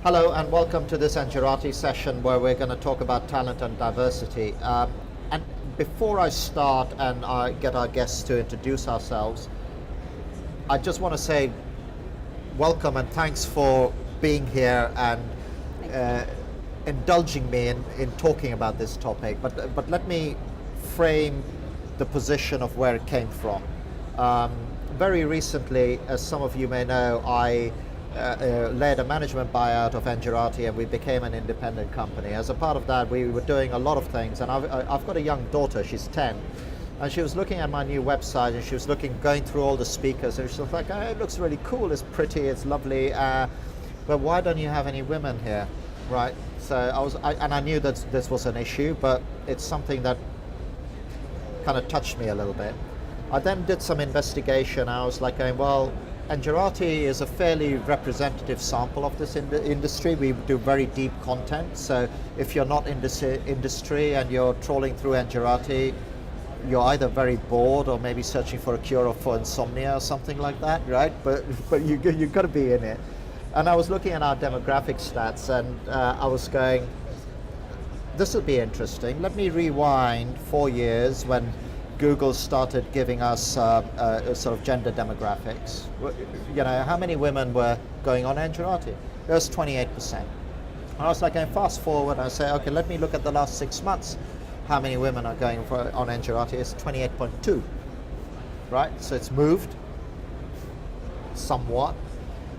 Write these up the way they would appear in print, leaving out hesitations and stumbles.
Hello and welcome to this Engerati session where we're going to talk about talent and diversity. And before I start and I get our guests to introduce ourselves, I just want to say welcome and thanks for being here and indulging me in talking about this topic. But let me frame the position of where it came from. Very recently, as some of you may know, I led a management buyout of Engerati and we became an independent company. As a part of that, we were doing a lot of things, and I've got a young daughter, she's 10, and she was looking at my new website and she was going through all the speakers, and she was like, oh, it looks really cool, it's pretty, it's lovely, but why don't you have any women here, right? So I knew that this was an issue, but it's something that kind of touched me a little bit. I then did some investigation. I was like going, well, Engerati is a fairly representative sample of this industry. We do very deep content, so if you're not in this industry and you're trawling through Engerati, you're either very bored or maybe searching for a cure for insomnia or something like that, right? But you've got to be in it. And I was looking at our demographic stats and I was going, this will be interesting. Let me rewind 4 years when Google started giving us sort of gender demographics. You know, how many women were going on Engerati? It was 28%. And I was like, going fast forward, I say, okay, let me look at the last 6 months. How many women are going on Engerati? It's 28.2, right? So it's moved somewhat,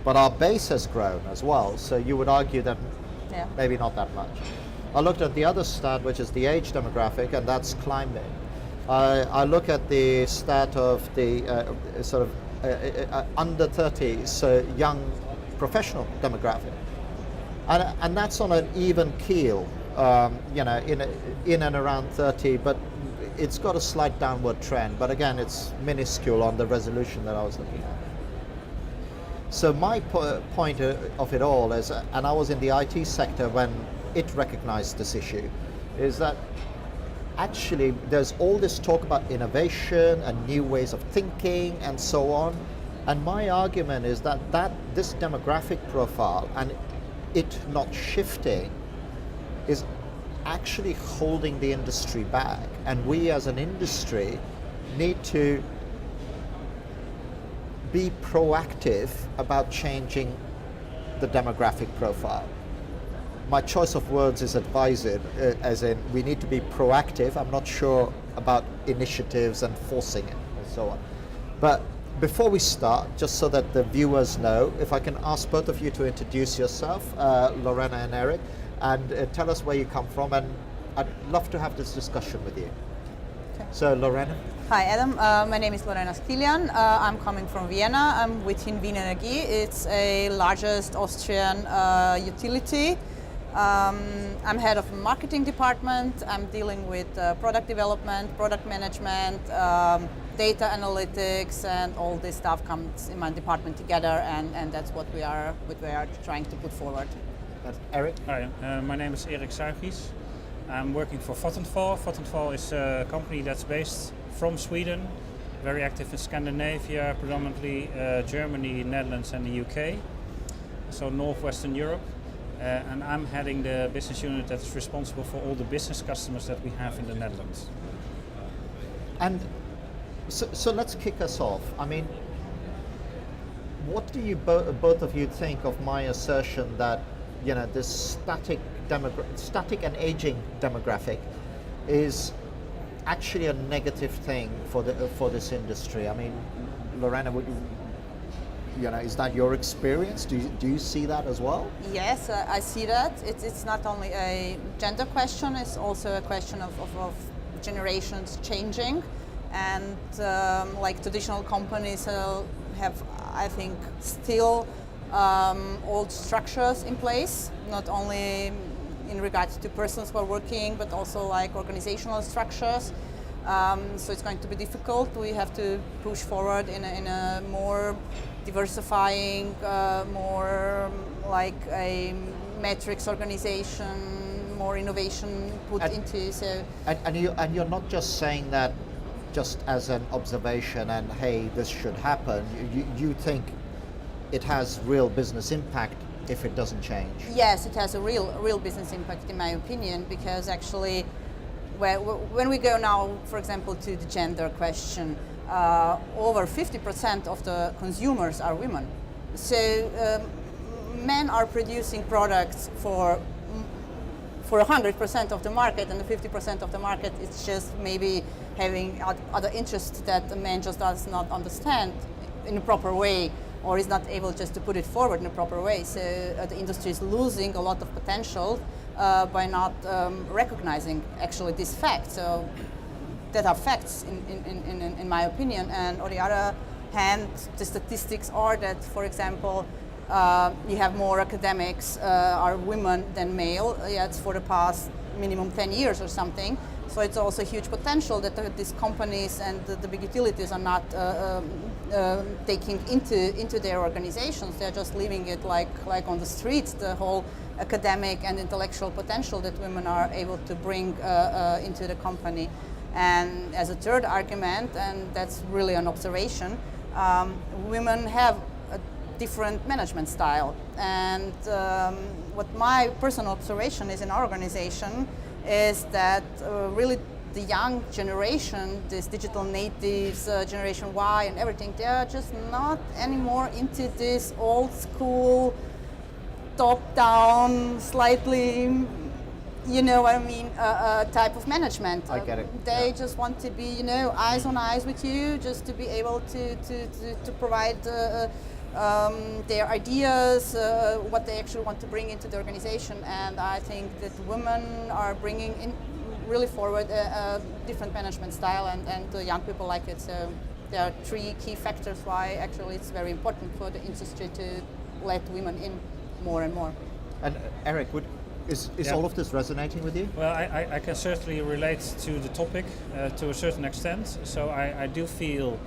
but our base has grown as well. So you would argue that maybe not that much. I looked at the other stat, which is the age demographic, and that's climbing. I look at the stat of the sort of under 30, so young professional demographic, and that's on an even keel, you know, in and around 30, but it's got a slight downward trend. But again, it's minuscule on the resolution that I was looking at. So my point of it all is, and I was in the IT sector when it recognized this issue, is that actually there's all this talk about innovation and new ways of thinking and so on. And my argument is that this demographic profile and it not shifting is actually holding the industry back. And we as an industry need to be proactive about changing the demographic profile. My choice of words is advised, as in we need to be proactive. I'm not sure about initiatives and forcing it and so on. But before we start, just so that the viewers know, if I can ask both of you to introduce yourself, Lorena and Erik, and tell us where you come from, and I'd love to have this discussion with you. Okay. So Lorena. Hi Adam, my name is Lorena Skijan. I'm coming from Vienna. I'm within Wien Energie. It's a largest Austrian utility. I'm head of the marketing department. I'm dealing with product development, product management, data analytics, and all this stuff comes in my department together, and that's what we are trying to put forward. Erik? Hi, my name is Erik Suichies. I'm working for Vattenfall. Vattenfall is a company that's based from Sweden, very active in Scandinavia, predominantly Germany, Netherlands and the UK, so Northwestern Europe. And I'm heading the business unit that's responsible for all the business customers that we have in the Netherlands. And so let's kick us off. I mean, what do you both of you think of my assertion that, you know, this static and aging demographic is actually a negative thing for this industry? I mean, Lorena, you know, is that your experience? Do you see that as well? Yes, I see that. It's not only a gender question, it's also a question of generations changing. And like traditional companies have, I think, still old structures in place, not only in regards to persons who are working, but also like organizational structures. So it's going to be difficult. We have to push forward in a more diversifying, more like a matrix organization, more innovation put into. So and you're not just saying that just as an observation and hey, this should happen, you think it has real business impact if it doesn't change? Yes, it has a real business impact in my opinion, because actually when we go now, for example, to the gender question, over 50% of the consumers are women. So men are producing products for 100% of the market, and the 50% of the market is just maybe having other interests that the man just does not understand in a proper way, or is not able just to put it forward in a proper way. So the industry is losing a lot of potential by not recognizing actually this fact. So that are facts in my opinion. And on the other hand, the statistics are that, for example, you have more academics are women than male. Yeah, it's for the past minimum 10 years or something. So it's also a huge potential that these companies and the big utilities are not taking into their organizations. They're just leaving it like on the streets, the whole academic and intellectual potential that women are able to bring into the company. And as a third argument, and that's really an observation, women have a different management style. And what my personal observation is in our organization is that really the young generation, this digital natives, Generation Y and everything, they are just not anymore into this old school, top-down, slightly, you know what I mean, type of management. I get it. They Yeah. just want to be, you know, eyes on eyes with you, just to be able to provide their ideas, what they actually want to bring into the organization. And I think that women are bringing in really forward a different management style, and the young people like it. So there are three key factors why actually it's very important for the industry to let women in more and more. And Erik, is Yeah. all of this resonating with you? Well, I can certainly relate to the topic to a certain extent. So I do feel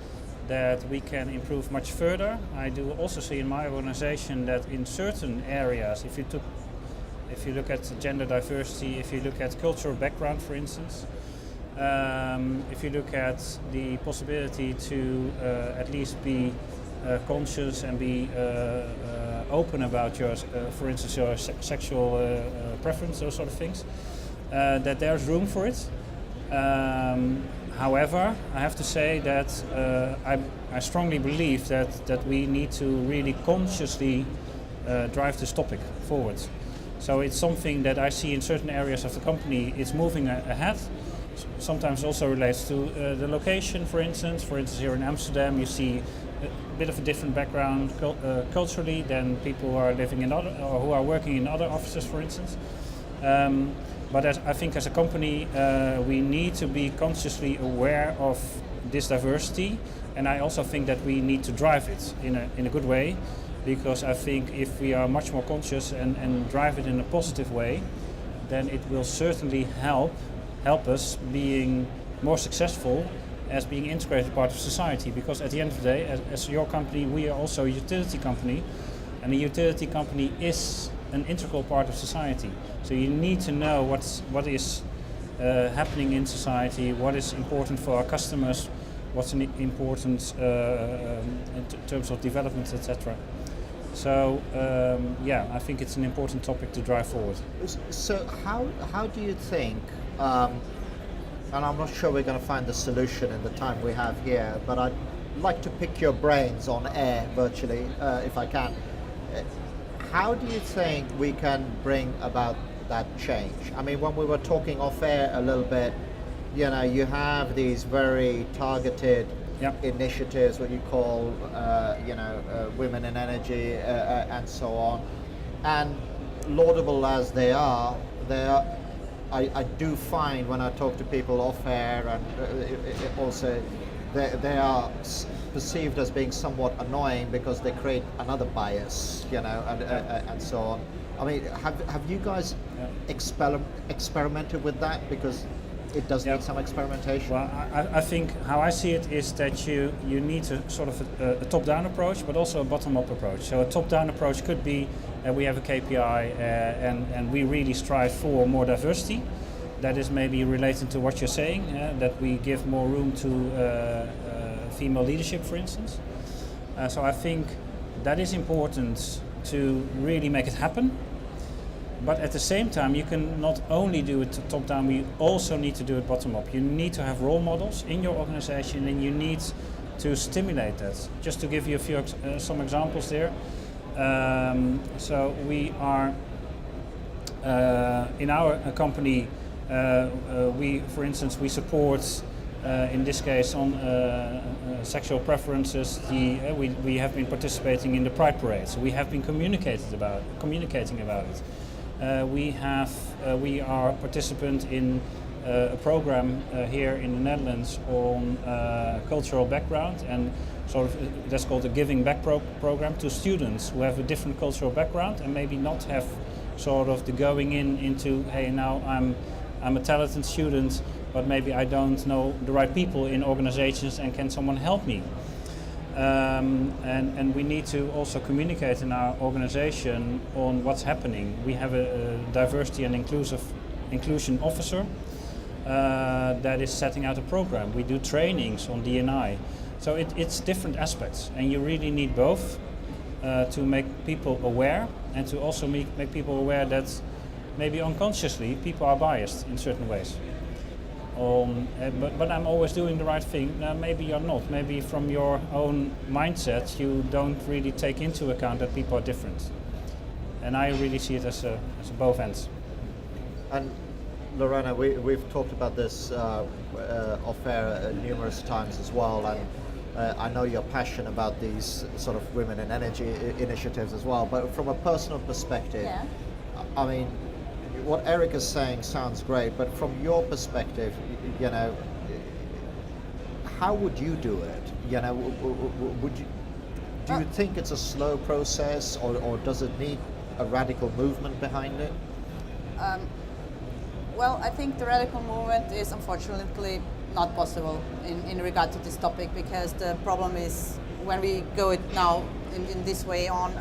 that we can improve much further. I do also see in my organization that in certain areas, if you look at gender diversity, if you look at cultural background, for instance, if you look at the possibility to at least be conscious and be open about your, for instance, your sexual preference, those sort of things, that there's room for it. However, I have to say that I strongly believe that we need to really consciously drive this topic forward. So it's something that I see in certain areas of the company, it's moving ahead. Sometimes also relates to the location, for instance. For instance, here in Amsterdam, you see a bit of a different background culturally than people who are living in other, or who are working in other offices, for instance. But I think as a company, we need to be consciously aware of this diversity, and I also think that we need to drive it in a good way, because I think if we are much more conscious and drive it in a positive way, then it will certainly help us being more successful as being integrated part of society. Because at the end of the day, as your company, we are also a utility company, and a utility company is an integral part of society. So you need to know what is happening in society, what is important for our customers, what's important in terms of development, etc. So I think it's an important topic to drive forward. So how do you think, and I'm not sure we're going to find the solution in the time we have here, but I'd like to pick your brains on air virtually, if I can. How do you think we can bring about that change? I mean, when we were talking off air a little bit, you know, you have these very targeted initiatives, what you call, Women in Energy and so on. And laudable as they are, I do find when I talk to people off air, and also they are perceived as being somewhat annoying because they create another bias, you know, and so on. I mean, have you guys experimented with that? Because it does need some experimentation. Well, I think how I see it is that you need a sort of a top-down approach, but also a bottom-up approach. So a top-down approach could be we have a KPI and we really strive for more diversity. that is maybe related to what you're saying, that we give more room to female leadership, for instance. So I think that is important to really make it happen. But at the same time, you can not only do it top down, you also need to do it bottom up. You need to have role models in your organization, and you need to stimulate that. Just to give you some examples there. So we are in our company. For instance, we support. In this case, on sexual preferences, we have been participating in the Pride Parade. So we have been communicating about it. We are participant in a program here in the Netherlands on cultural background, and sort of that's called a giving back program to students who have a different cultural background and maybe not have sort of the going into, hey, now I'm a talented student, but maybe I don't know the right people in organizations, and can someone help me? And we need to also communicate in our organization on what's happening. We have a diversity and inclusion officer that is setting out a program. We do trainings on D&I. So it's different aspects, and you really need both to make people aware, and to also make people aware that maybe unconsciously people are biased in certain ways. But I'm always doing the right thing. Maybe you're not. Maybe from your own mindset you don't really take into account that people are different. And I really see it as both ends. And Lorena, we've talked about this off-air numerous times as well, and I know you're passionate about these sort of women in energy initiatives as well. But from a personal perspective, Yeah. I mean, what Erik is saying sounds great, but from your perspective, you know, how would you do it? You know, do you think it's a slow process, or does it need a radical movement behind it? Well, I think the radical movement is unfortunately not possible in regard to this topic, because the problem is when we go it now in this way on,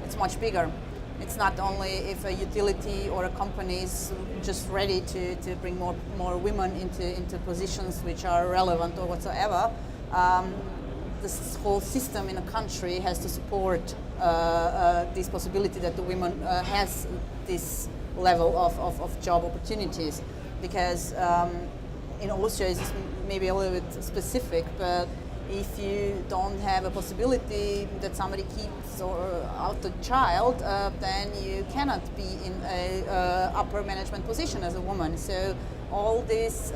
it's much bigger. It's not only if a utility or a company is just ready to bring more women into positions which are relevant or whatsoever. This whole system in a country has to support this possibility that the women has this level of job opportunities. Because in Austria, it's maybe a little bit specific, but if you don't have a possibility that somebody keeps out a child, then you cannot be in a upper management position as a woman. So all these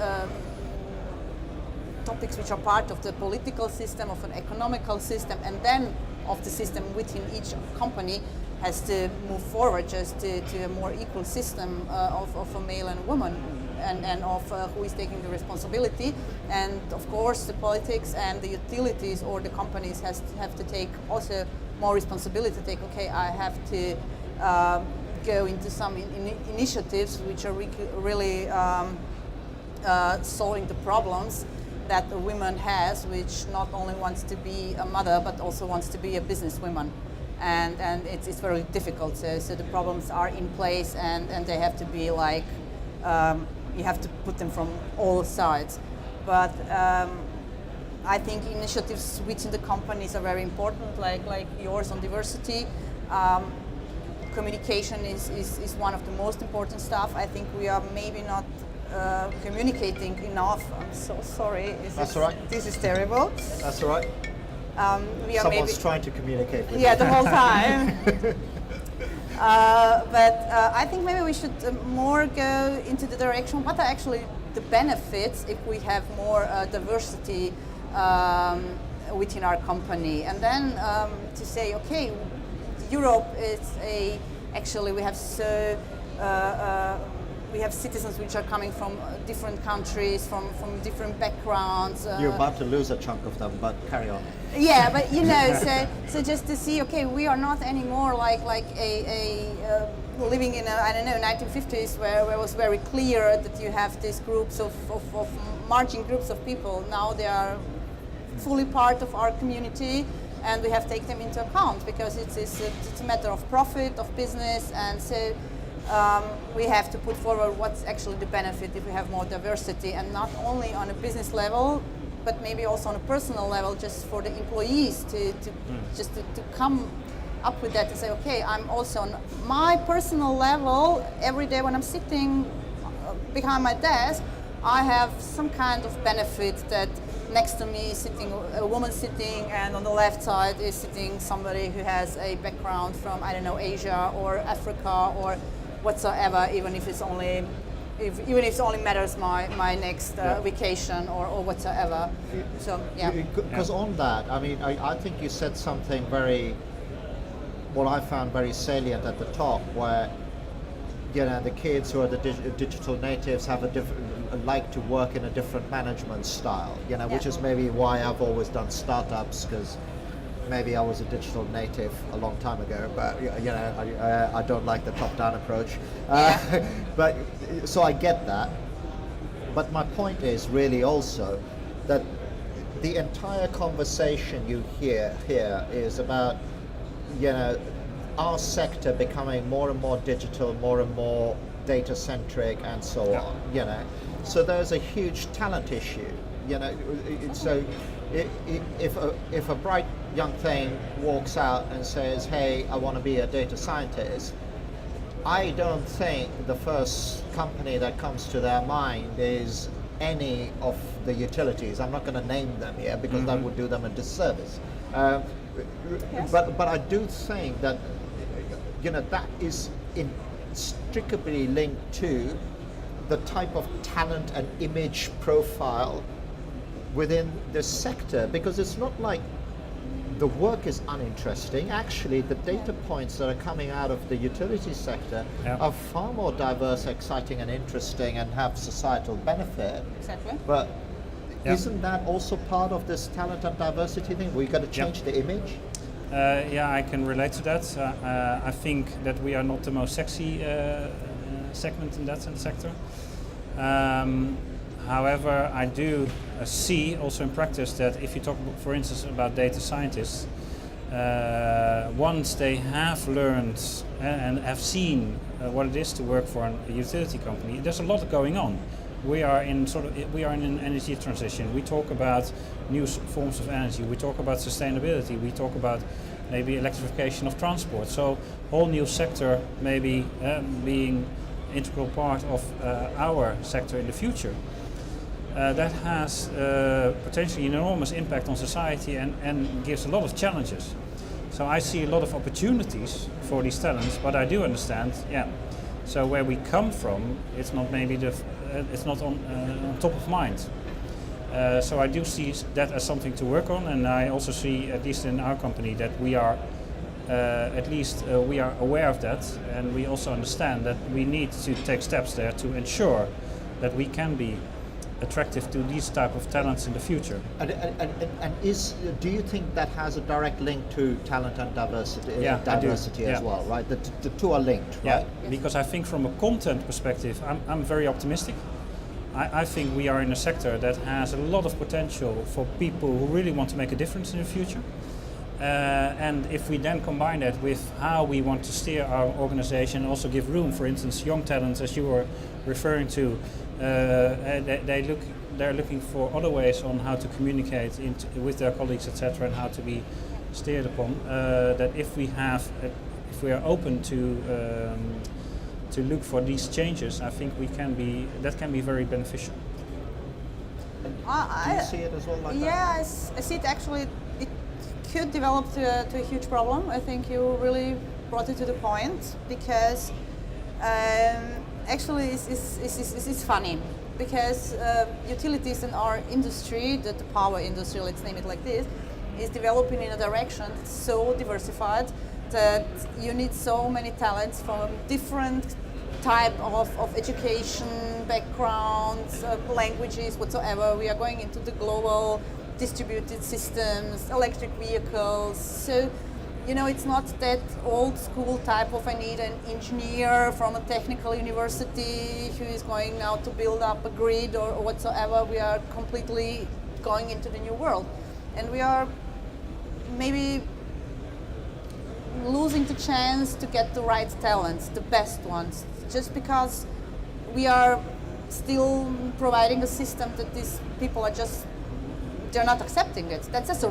topics which are part of the political system, of an economical system, and then of the system within each company has to move forward just to a more equal system of a male and a woman, and of who is taking the responsibility. And of course the politics and the utilities or the companies have to take also more responsibility, to take, okay, I have to go into some initiatives which are really solving the problems that a woman has, which not only wants to be a mother but also wants to be a businesswoman. And it's very difficult. So the problems are in place, and they have to be like, you have to put them from all sides. But I think initiatives within the companies are very important, like yours on diversity. Communication is one of the most important stuff. I think we are maybe not communicating enough. I'm so sorry. That's all right. This is terrible. That's all right. Someone's trying to communicate with you. The whole time. But I think maybe we should more go into the direction, what are actually the benefits if we have more diversity within our company. And then to say, okay, Europe is actually we have we have citizens which are coming from different countries, from different backgrounds. You're about to lose a chunk of them, but carry on. Yeah, but you know, so just to see, okay, we are not anymore like living in I don't know 1950s where it was very clear that you have these groups of marching groups of people. Now they are fully part of our community, and we have to take them into account because it's a matter of profit, of business, and so we have to put forward what's actually the benefit if we have more diversity, and not only on a business level, but maybe also on a personal level, just for the employees to come up with that and say, okay, I'm also on my personal level, every day when I'm sitting behind my desk, I have some kind of benefit that next to me is sitting a woman sitting, and on the left side is sitting somebody who has a background from, I don't know, Asia or Africa or whatsoever, even if it's only matters my next vacation or whatsoever. So yeah. Because on that, I mean, I think you said something what I found very salient at the top, where the kids who are the digital natives have like to work in a different management style, which is maybe why I've always done startups, because maybe I was a digital native a long time ago, but I don't like the top-down approach. But so I get that. But my point is really also that the entire conversation you hear here is about our sector becoming more and more digital, more and more data-centric, and so on. So there's a huge talent issue. So if a bright young thing walks out and says, "Hey, I want to be a data scientist," I don't think the first company that comes to their mind is any of the utilities. I'm not going to name them here because that would do them a disservice. Yes. But I do think that that is inextricably linked to the type of talent and image profile within this sector, because it's not like the work is uninteresting. Actually, the data points that are coming out of the utility sector are far more diverse, exciting, and interesting, and have societal benefit. Exactly. But isn't that also part of this talent and diversity thing? We've got to change the image. I can relate to that. I think that we are not the most sexy segment in that sector. However, I do see also in practice that if you talk, for instance, about data scientists, once they have learned and have seen what it is to work for a utility company, there's a lot going on. We are in an energy transition. We talk about new forms of energy. We talk about sustainability. We talk about maybe electrification of transport. So whole new sector maybe being integral part of our sector in the future. That has potentially an enormous impact on society and gives a lot of challenges. So I see a lot of opportunities for these talents, but I do understand, so where we come from, it's not maybe it's not on top of mind. So I do see that as something to work on, and I also see, at least in our company, that we are we are aware of that, and we also understand that we need to take steps there to ensure that we can be attractive to these type of talents in the future. And do you think that has a direct link to talent and diversity? Diversity as well, right? The two are linked, right? Yeah, because I think from a content perspective, I'm very optimistic. I think we are in a sector that has a lot of potential for people who really want to make a difference in the future. And if we then combine that with how we want to steer our organization, also give room, for instance, young talents, as you were referring to, they're looking for other ways on how to communicate with their colleagues, etc., and how to be steered upon. That if we are open to look for these changes, I think that can be very beneficial. Do you see it as well like that? Yeah, I see it actually. It could develop to a huge problem. I think you really brought it to the point, because actually it's funny, because utilities in our industry, the power industry, let's name it like this, is developing in a direction that's so diversified that you need so many talents from different type of education, backgrounds, languages, whatsoever. We are going into the global distributed systems, electric vehicles. So, it's not that old school type of I need an engineer from a technical university who is going now to build up a grid or whatsoever. We are completely going into the new world. And we are maybe losing the chance to get the right talents, the best ones, just because we are still providing a system that these people are just, they're not accepting it. That's just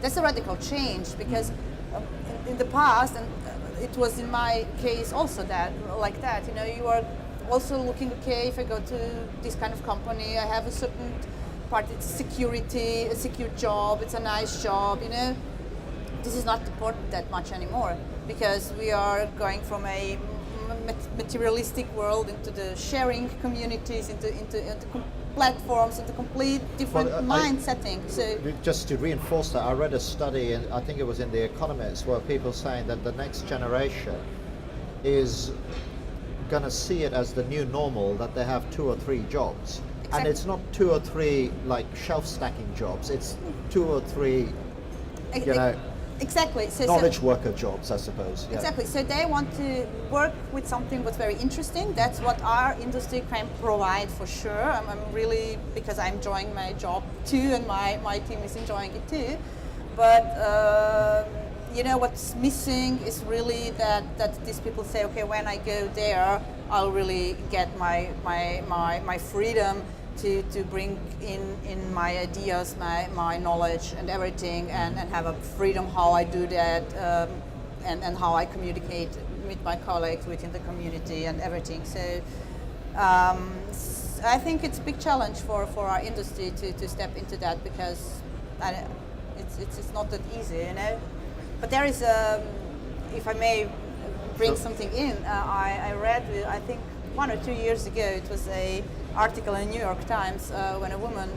that's a radical change, because in the past, and it was in my case also like that, you are also looking, okay, if I go to this kind of company, I have a certain part, it's security, a secure job, it's a nice job, This is not important that much anymore, because we are going from a materialistic world into the sharing communities, into platforms, into complete different mind setting. So just to reinforce that, I read a study, and I think it was in The Economist, where people saying that the next generation is going to see it as the new normal, that they have 2 or 3 jobs. Exactly. And it's not 2 or 3 like shelf stacking jobs, it's 2 or 3 exactly. knowledge worker jobs, I suppose. Yeah. Exactly. So they want to work with something that's very interesting. That's what our industry can provide for sure. I'm really, because I'm enjoying my job too, and my team is enjoying it too. But what's missing is really that these people say, okay, when I go there, I'll really get my freedom to bring in my ideas, my knowledge and everything, and have a freedom how I do that, and how I communicate with my colleagues within the community and everything. So I think it's a big challenge for our industry to step into that, because it's not that easy, But there is, if I may bring something in, I read, I think 1 or 2 years ago, it was a article in the New York Times when a woman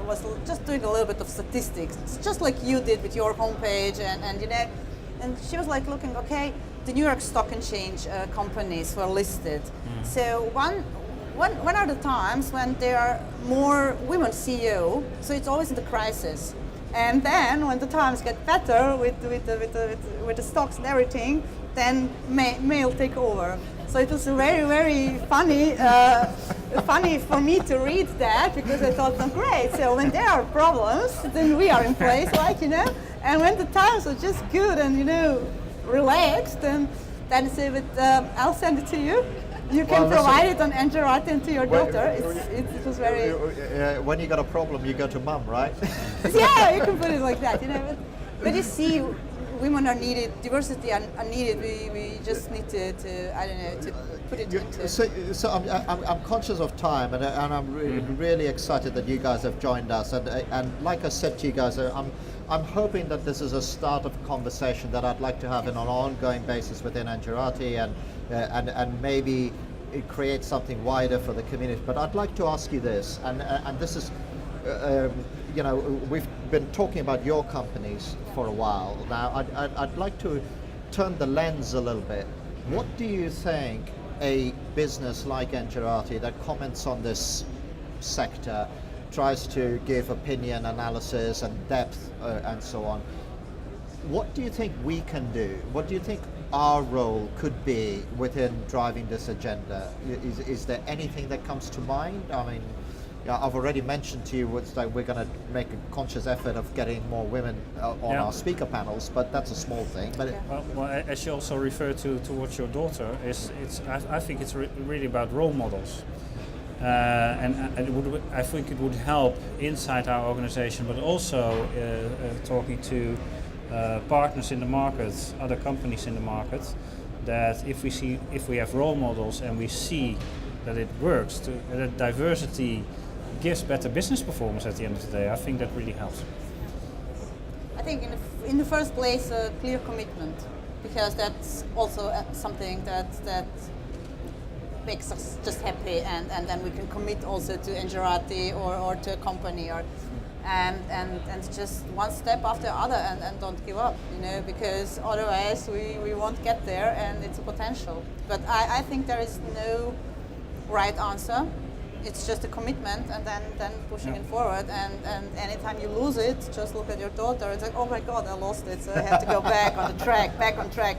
was just doing a little bit of statistics. It's just like you did with your homepage, and she was like looking, okay, the New York Stock Exchange companies were listed. So when are the times when there are more women CEO? So it's always in the crisis. And then when the times get better with the stocks and everything, then male take over. So it was very, very funny for me to read that, because I thought, oh, great. So when there are problems, then we are in place, And when the times are just good and relaxed, then say, but I'll send it to you. You can provide it on Engerati and to your daughter. It was very. When you got a problem, you go to mum, right? Yeah, you can put it like that, But you see, women are needed, diversity are needed. We just need to put it into. So I'm conscious of time, and I'm really excited that you guys have joined us. And like I said to you guys, I'm hoping that this is a start of a conversation that I'd like to have on an ongoing basis within Engerati, and maybe it create something wider for the community. But I'd like to ask you this, and this is, we've been talking about your companies for a while now. I'd like to turn the lens a little bit. What do you think a business like Engerati that comments on this sector, tries to give opinion, analysis and depth and so on, what do you think we can do? What do you think our role could be within driving this agenda? Is there anything that comes to mind? I mean, I've already mentioned to you that we're going to make a conscious effort of getting more women on our speaker panels, but that's a small thing. But well, as you also refer towards your daughter, I think it's really about role models. And I think it would help inside our organization, but also talking to partners in the market, other companies in the market, that if we have role models and we see that it works, that diversity gives better business performance at the end of the day, I think that really helps. I think in the first place, a clear commitment, because that's also something that makes us just happy, and then we can commit also to Engerati or to a company, and just one step after the other, and don't give up, because otherwise we won't get there, and it's a potential. But I think there is no right answer. It's just a commitment, and then pushing it forward, and anytime you lose it, just look at your daughter. It's like, oh my God, I lost it, so I have to go back on the track, back on track.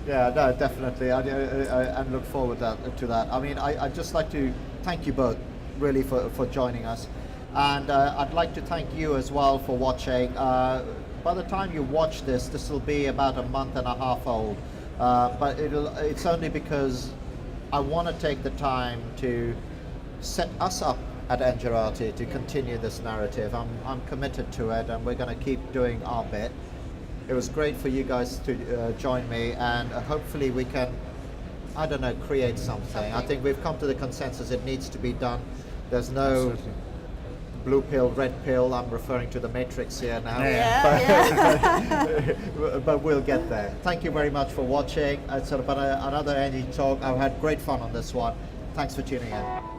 Yeah, no, definitely. I look forward to that. I mean, I'd just like to thank you both really for joining us. And I'd like to thank you as well for watching. By the time you watch this, this will be about a month and a half old. But it's only because I want to take the time to set us up at Engerati to continue this narrative. I'm committed to it, and we're going to keep doing our bit. It was great for you guys to join me, and hopefully we can, I don't know, create something. I think we've come to the consensus it needs to be done. There's no Absolutely. blue pill, red pill. I'm referring to the Matrix here now. But we'll get there. Thank you very much for watching. It's sort of another energy talk. I've had great fun on this one. Thanks for tuning in.